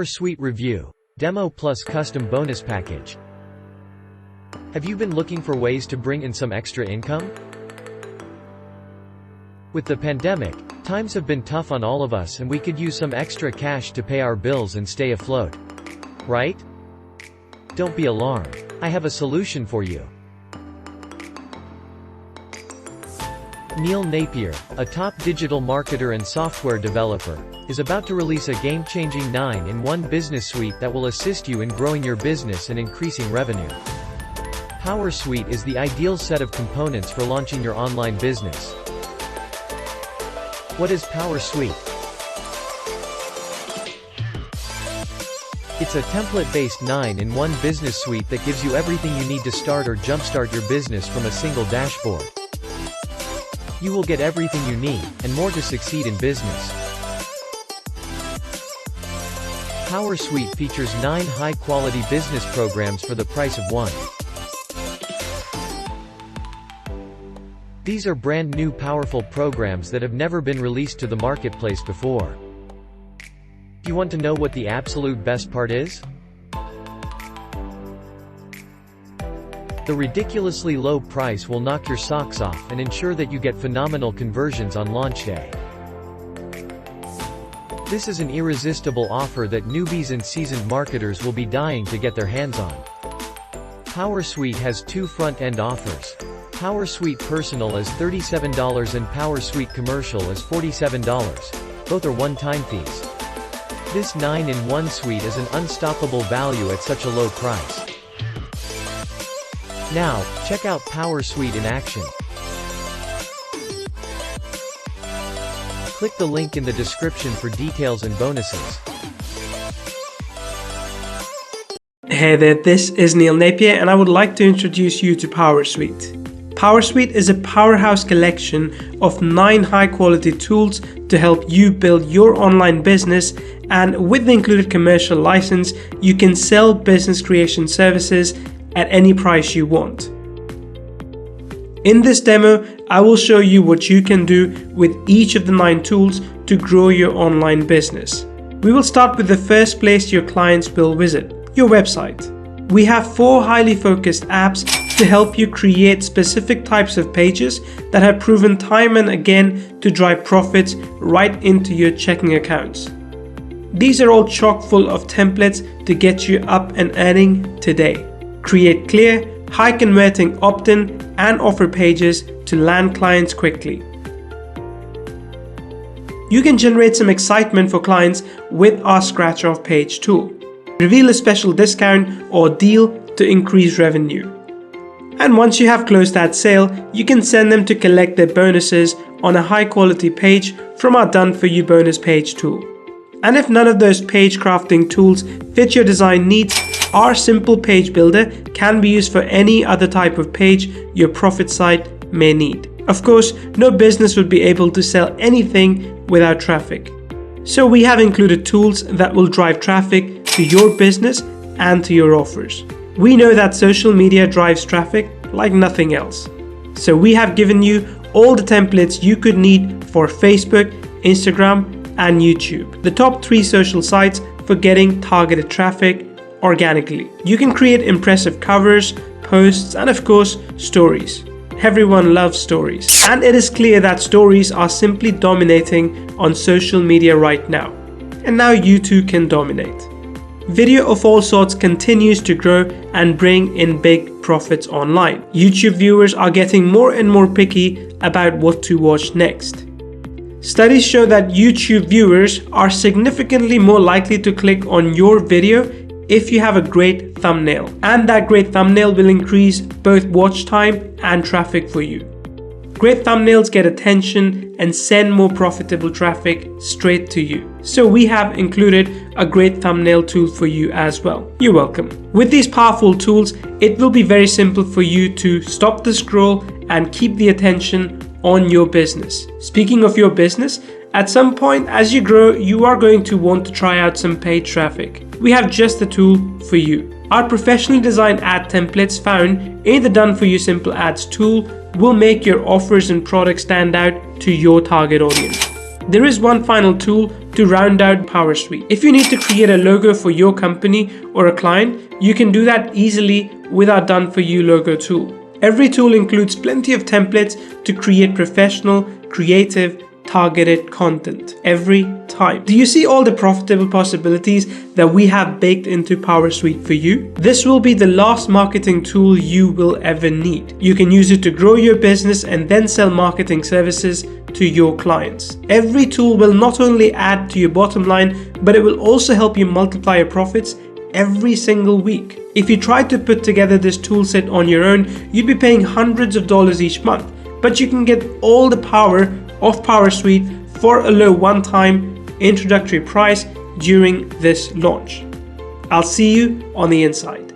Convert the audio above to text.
PowrSuite Review, Demo plus Custom Bonus Package. Have you been looking for ways to bring in some extra income? With the pandemic, times have been tough on all of us and we could use some extra cash to pay our bills and stay afloat. Right? Don't be alarmed. I have a solution for you. Neil Napier, a top digital marketer and software developer, is about to release a game-changing 9-in-1 business suite that will assist you in growing your business and increasing revenue. PowrSuite is the ideal set of components for launching your online business. What is PowrSuite? It's a template-based 9-in-1 business suite that gives you everything you need to start or jumpstart your business from a single dashboard. You will get everything you need, and more to succeed in business. PowrSuite features 9 high-quality business programs for the price of one. These are brand new powerful programs that have never been released to the marketplace before. Do you want to know what the absolute best part is? The ridiculously low price will knock your socks off and ensure that you get phenomenal conversions on launch day. This is an irresistible offer that newbies and seasoned marketers will be dying to get their hands on. PowrSuite has 2 front-end offers. PowrSuite Personal is $37 and PowrSuite Commercial is $47. Both are one-time fees. This 9-in-1 suite is an unstoppable value at such a low price. Now, check out PowrSuite in action. Click the link in the description for details and bonuses. Hey there, this is Neil Napier and I would like to introduce you to PowrSuite. PowrSuite is a powerhouse collection of 9 high-quality tools to help you build your online business, and with the included commercial license, you can sell business creation services at any price you want. In this demo, I will show you what you can do with each of the 9 tools to grow your online business. We will start with the first place your clients will visit, your website. We have 4 highly focused apps to help you create specific types of pages that have proven time and again to drive profits right into your checking accounts. These are all chock full of templates to get you up and earning today. Create clear, high-converting opt-in and offer pages to land clients quickly. You can generate some excitement for clients with our Scratch-Off Page tool. Reveal a special discount or deal to increase revenue. And once you have closed that sale, you can send them to collect their bonuses on a high-quality page from our Done For You bonus page tool. And if none of those page crafting tools fit your design needs, our simple page builder can be used for any other type of page your profit site may need. Of course, no business would be able to sell anything without traffic. So we have included tools that will drive traffic to your business and to your offers. We know that social media drives traffic like nothing else. So we have given you all the templates you could need for Facebook, Instagram, and YouTube, the top 3 social sites for getting targeted traffic organically. You can create impressive covers, posts, and of course, stories. Everyone loves stories. And it is clear that stories are simply dominating on social media right now. And now you too can dominate. Video of all sorts continues to grow and bring in big profits online. YouTube viewers are getting more and more picky about what to watch next. Studies show that YouTube viewers are significantly more likely to click on your video if you have a great thumbnail, and that great thumbnail will increase both watch time and traffic for you. Great thumbnails get attention and send more profitable traffic straight to you. So we have included a great thumbnail tool for you as well. You're welcome. With these powerful tools, it will be very simple for you to stop the scroll and keep the attention on your business. Speaking of your business, at some point as you grow, you are going to want to try out some paid traffic. We have just the tool for you. Our professionally designed ad templates found in the Done For You Simple Ads tool will make your offers and products stand out to your target audience. There is one final tool to round out PowrSuite. If you need to create a logo for your company or a client, you can do that easily with our Done For You logo tool. Every tool includes plenty of templates to create professional, creative, targeted content every time. Do you see all the profitable possibilities that we have baked into PowrSuite for you? This will be the last marketing tool you will ever need. You can use it to grow your business and then sell marketing services to your clients. Every tool will not only add to your bottom line, but it will also help you multiply your profits every single week. If you tried to put together this tool set on your own, you'd be paying hundreds of dollars each month, but you can get all the power of PowrSuite for a low one-time introductory price during this launch. I'll see you on the inside.